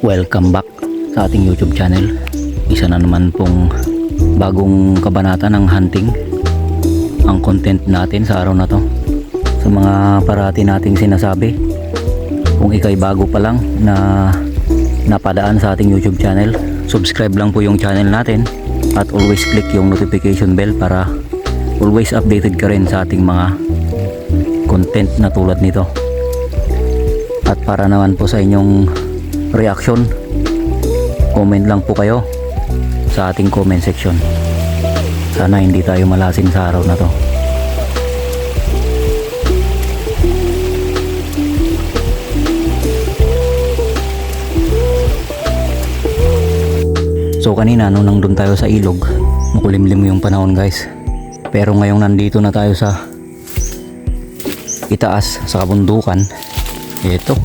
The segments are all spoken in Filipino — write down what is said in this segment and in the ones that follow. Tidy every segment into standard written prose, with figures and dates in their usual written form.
Welcome back sa ating YouTube channel. Isa na naman pong bagong kabanata ng hunting ang content natin sa araw na to. Sa mga parati nating sinasabi, kung ikay bago pa lang na napadaan sa ating YouTube channel, subscribe lang po yung channel natin at always click yung notification bell para always updated ka rin sa ating mga content na tulad nito. At para naman po sa inyong reaction, comment lang po kayo sa ating comment section. Sana hindi tayo malasing sa araw na to. So kanina nung nandun tayo sa ilog, makulimlim yung panahon guys. Pero ngayong nandito na tayo sa itaas sa kabundukan, eto,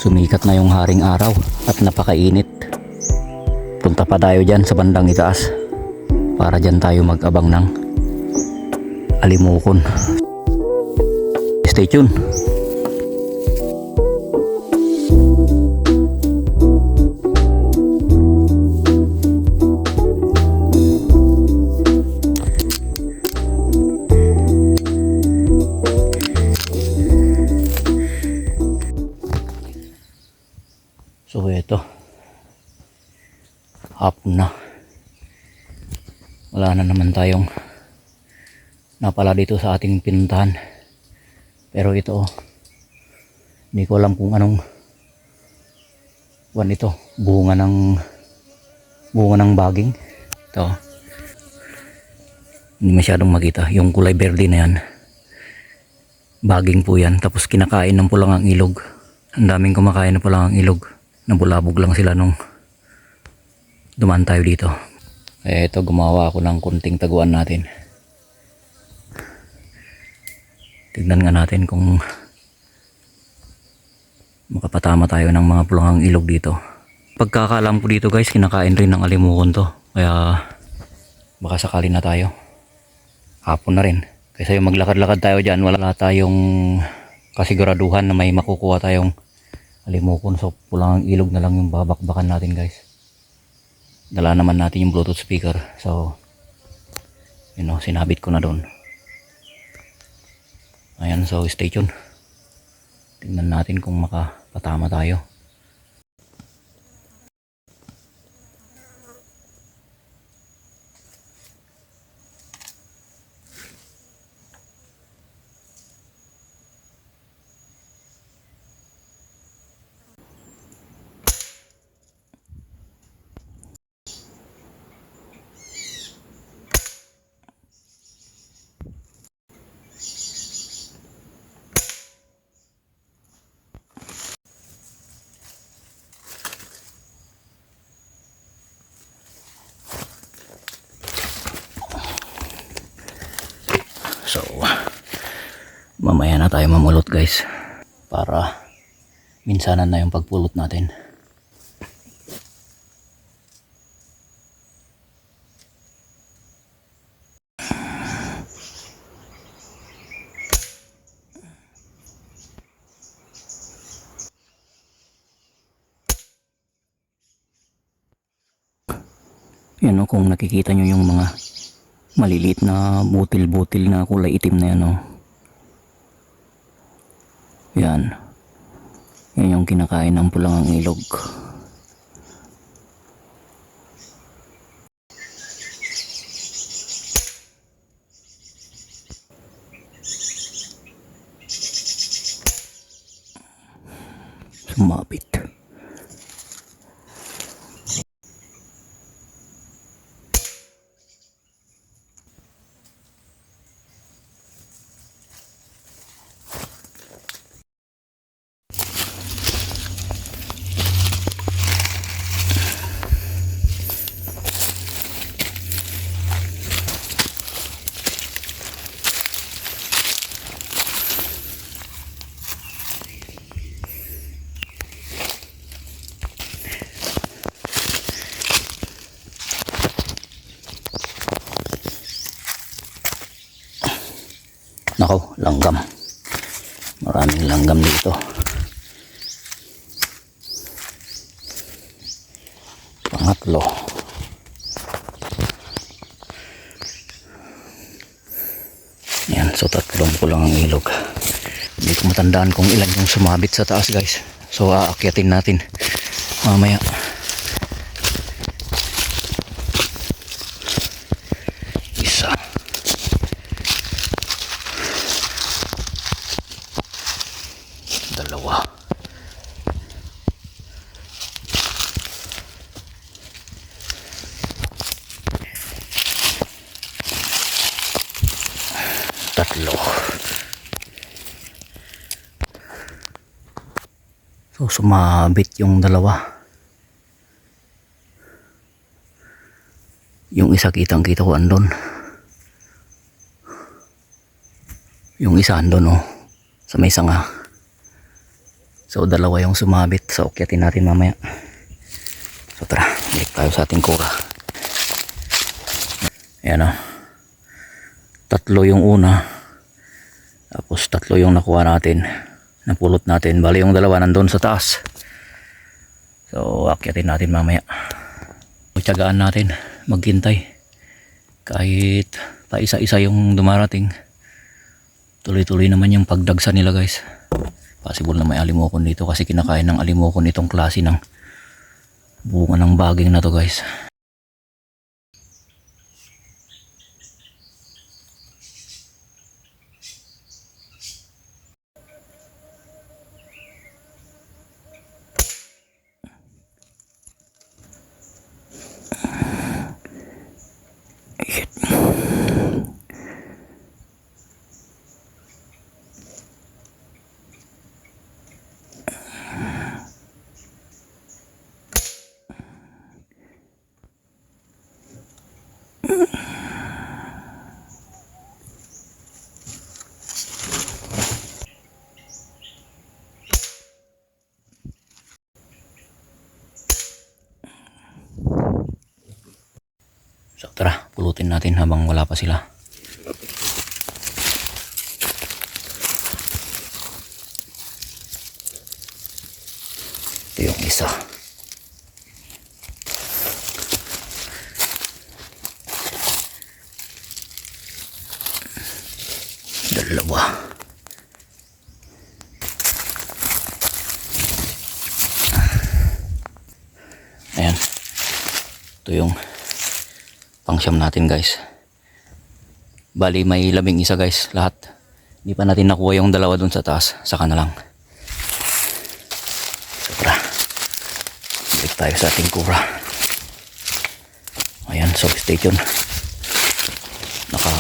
sumikat na yung haring araw at napakainit. Punta pa tayo dyan sa bandang itaas para dyan tayo mag-abang ng alimukon. Stay tuned. So ito, hapon na, wala na naman tayong napala dito sa ating pinuntahan. Pero ito, hindi ko alam kung anong ito, bunga ng baging. Ito, hindi masyadong makita yung kulay berde na yan, baging po yan. Tapos kinakain ng pulangang ilog. Ang daming kumakain ng pulangang ilog. Nabulabog lang sila nung dumaan tayo dito. Kaya ito, gumawa ako ng kunting taguan natin. Tignan nga natin kung makapatama tayo ng mga pulangang ilog dito. Pagkakaalam ko dito guys, kinakain rin ng alimukon to. Kaya baka sakali na tayo. Hapon na rin. Kasi yung maglakad-lakad tayo dyan, wala tayong kasiguraduhan na may makukuha tayong alimukon. So pulangang ilog na lang yung babakbakan natin guys. Dala naman natin yung Bluetooth speaker. So sinabit ko na doon. Ayan, so stay tuned. Tingnan natin kung makapatama tayo. So mamaya na tayo mamulot guys, para minsanan na yung pagpulot natin. Yan o, kung nakikita nyo yung mga maliliit na butil-butil na kulay itim na yan o. Yan. Yan yung kinakain ng pulangang ilog. Sumabit. Nako, langgam. Maraming langgam dito. Pangatlo. Yan, so tatlong ko lang ang ilog. Hindi ko matandaan kung ilan yung sumabit sa taas guys. So aakyatin natin mamaya. Isa. Dalawa. Tatlo. So sumabit yung dalawa. Yung isa kitang-kita ko andon. Yung isa andon oh, sa may sanga. So dalawa yung sumabit. So akyatin natin mamaya. So tara, balik tayo sa ating kura. Ayan oh. Tatlo yung una. Tapos tatlo yung nakuha natin. Napulot natin. Bali yung dalawa nandun sa taas. So akyatin natin mamaya. Tsagaan natin maghintay. Kahit pa isa-isa yung dumarating. Tuloy-tuloy naman yung pagdagsa nila guys. Possible na may alimokon dito kasi kinakain ng alimokon itong klase ng bunga ng baging na to guys. So tara, pulutin natin habang wala pa sila. Ito yung isa. Dalawa. Ayan. Ito yung pangsyam natin guys. Bali may labing isa guys lahat. Hindi pa natin nakuha yung dalawa dun sa taas. Saka na lang. So tara, balik tayo sa ating kura. Ayan, so stay tuned. Naka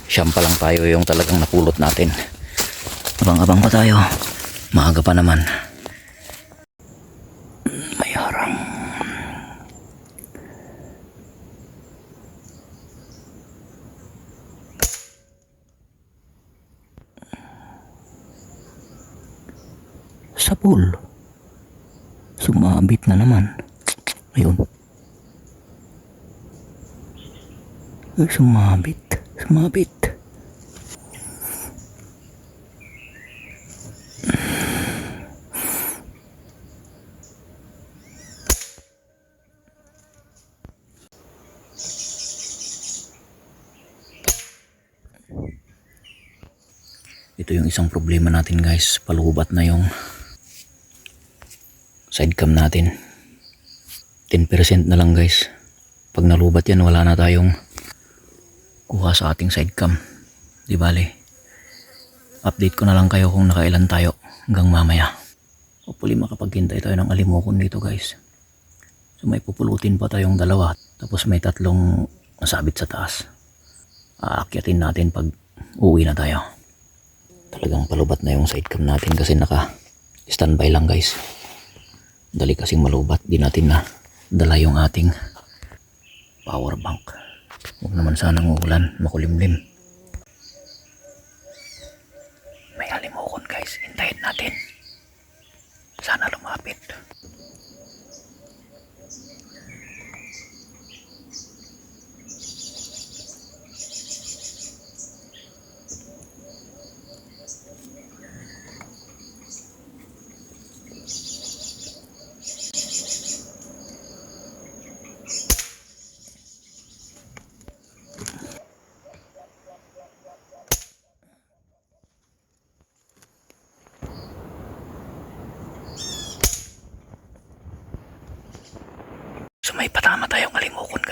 siyam pa lang tayo yung talagang napulot natin. Abang-abang pa tayo. Maaga pa naman. May harang. Sa pool. Sumabit na naman. Ayun. Ay, sumabit. Sumabit. Ito yung isang problema natin guys. Palubat na yung side cam natin. 10% na lang guys. Pag nalubat yan, wala na tayong kuha sa ating side cam. Di bale, update ko na lang kayo kung nakailan tayo hanggang mamaya. Hopefully makapaghintay tayo ng alimokon dito guys. So may pupulutin pa tayong dalawa. Tapos may tatlong nasabit sa taas. Aakyatin natin pag uwi na tayo. Talagang palubat na yung side cam natin kasi naka standby lang guys. Dali kasing malubat. Di natin na dala yung ating power bank. Huwag naman sanang uulan, makulimlim. May alimokon guys, hintayin natin. Sana lumapit.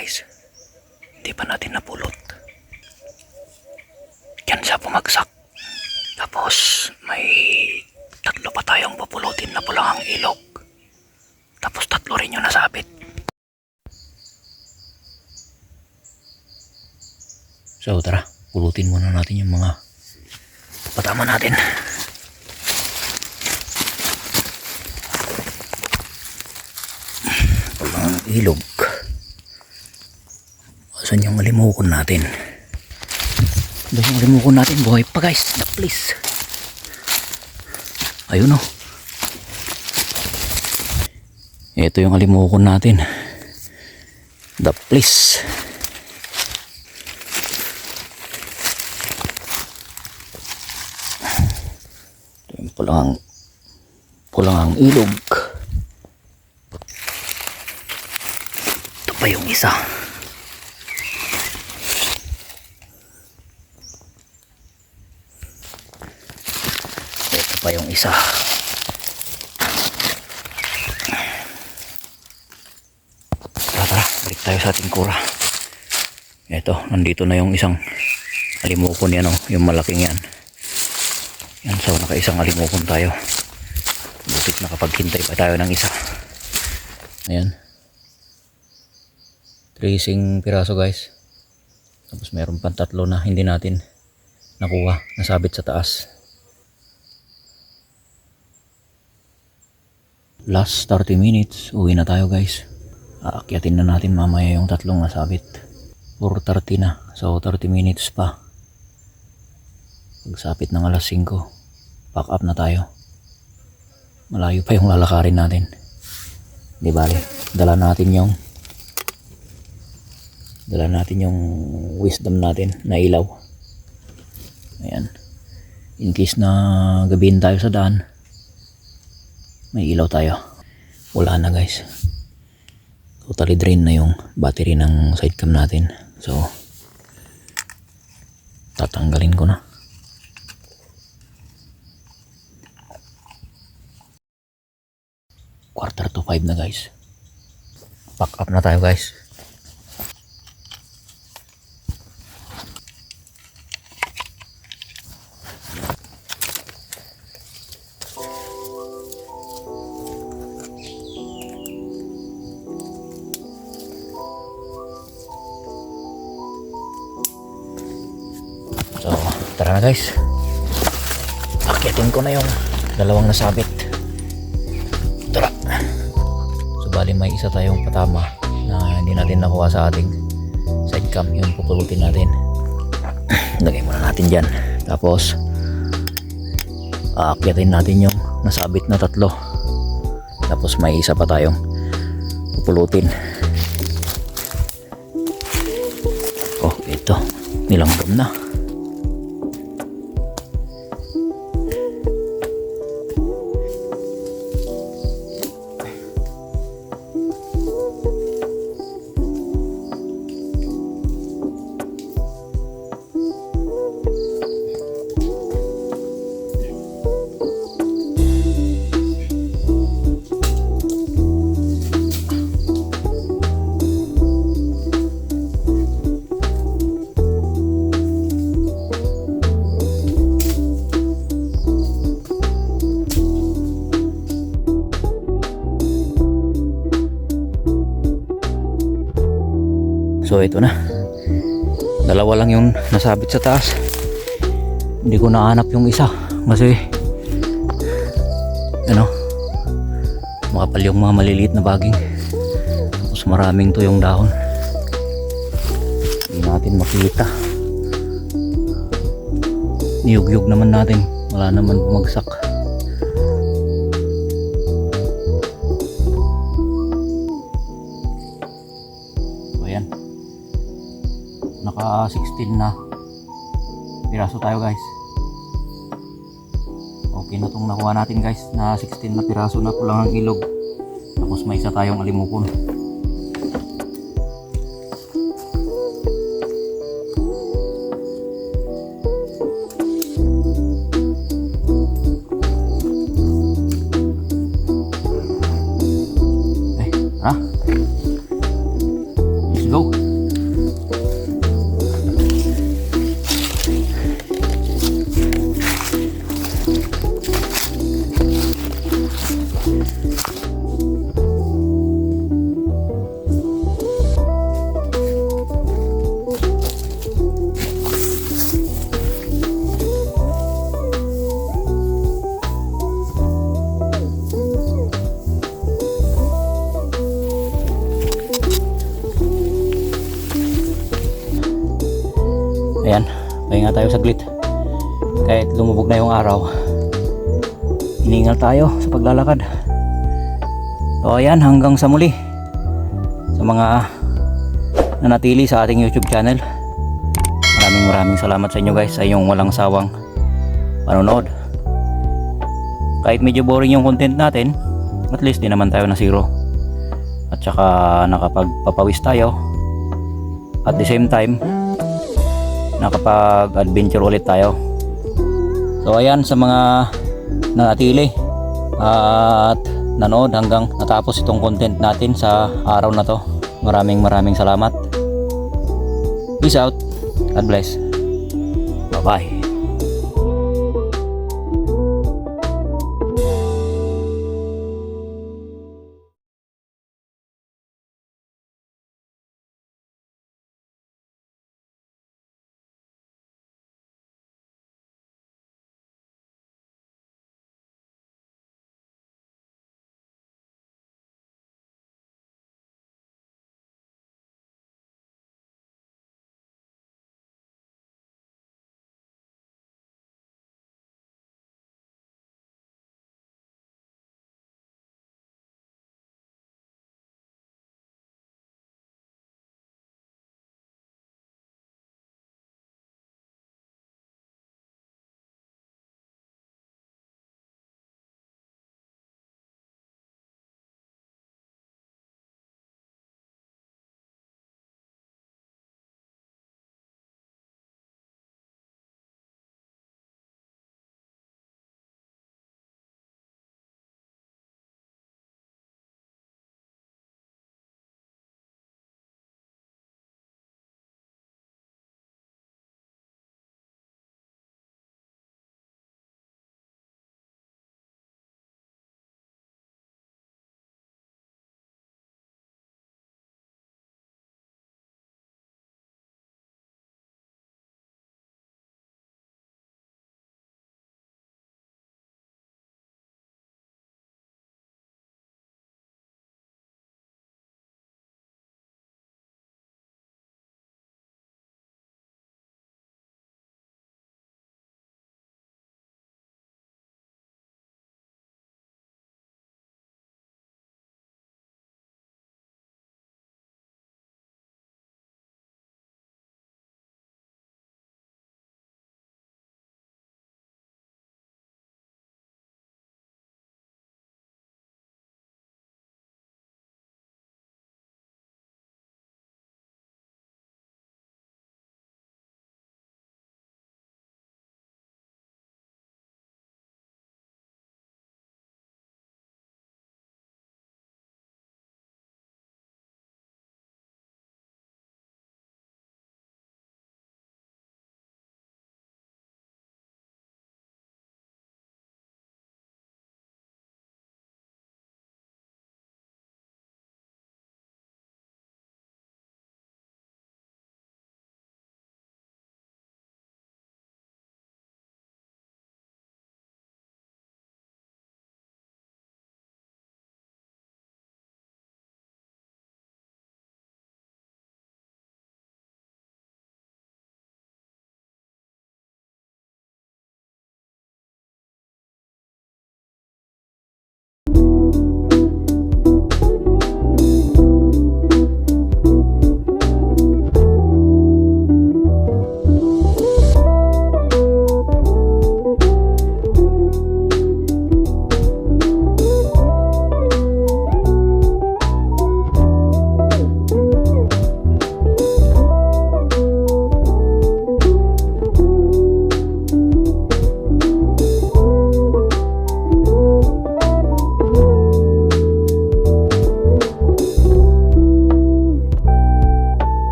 guys. Hindi pa natin napulot. Yan siya bumagsak. Tapos may 3 pa tayong pupulutin na pulangang ilog. Tapos 3 rin yung nasabit. So tara, pulutin muna natin yung mga patama natin. Pulangang ilog. Saan yung alimukon natin? Doon yung alimukon natin. Buhay pa guys. Please. Ayun o. Ito yung alimukon natin. The please. Ito yung pulangang ilog. Ito pa yung isa. Ito pa yung isa. Tara, balik tayo sa ating kura. Ito, nandito na yung isang alimukon yan, yung malaking yan. Yan, so naka-isang alimukon tayo. Butit nakapaghintay pa tayo ng isa. Ayan. 3 piraso guys. Tapos meron pang 3 na hindi natin nakuha, nasabit sa taas. Last 30 minutes, uwi na tayo guys. Aakyatin na natin mamaya yung 3 nasabit. 4:30 na, so 30 minutes pa. Pagsapit ng alas 5, pack up na tayo. Malayo pa yung lalakarin natin. Di bale, dala natin yung wisdom natin na ilaw. Ayan. In case na gabihin tayo sa daan, may ilaw tayo. Wala na guys. Totally drain na yung battery ng sidecam natin. So, tatanggalin ko na. Quarter to 5 na guys. Pack up na tayo guys. So, tara na guys. Akyatin ko na yung 2 nasabit. Tara. So, bali may isa tayong patama na hindi natin nakuha sa ating sidecam. Yung pupulutin natin. Lagay muna natin dyan. Tapos, aakyatin natin yung nasabit na 3. Tapos may isa pa tayong pupulutin. Oh, ito. Nilanggam na. So ito na. 2 lang yung nasabit sa taas. Hindi ko nahanap yung isa kasi makapal yung mga maliliit na baging. Tapos maraming to yung dahon. Hindi natin makita. Niyug-yug naman natin. Wala naman bumagsak. Naka 16 na piraso tayo guys. Okay na itong nakuha natin guys, na 16 na piraso na pulangang ilog. Tapos may isa tayong alimukon. Let's go. Ayan, pahinga tayo saglit. Kahit lumubog na yung araw, iningal tayo sa paglalakad. So ayan, hanggang sa muli. Sa mga nanatili sa ating YouTube channel, maraming salamat sa inyo guys, sa inyong walang sawang panonood. Kahit medyo boring yung content natin, at least di naman tayo na zero. At saka nakapagpapawis tayo. At the same time, nakapag-adventure ulit tayo. So ayan, sa mga nanatili at nanood hanggang natapos itong content natin sa araw na to, maraming salamat. Peace out. God bless. Bye bye.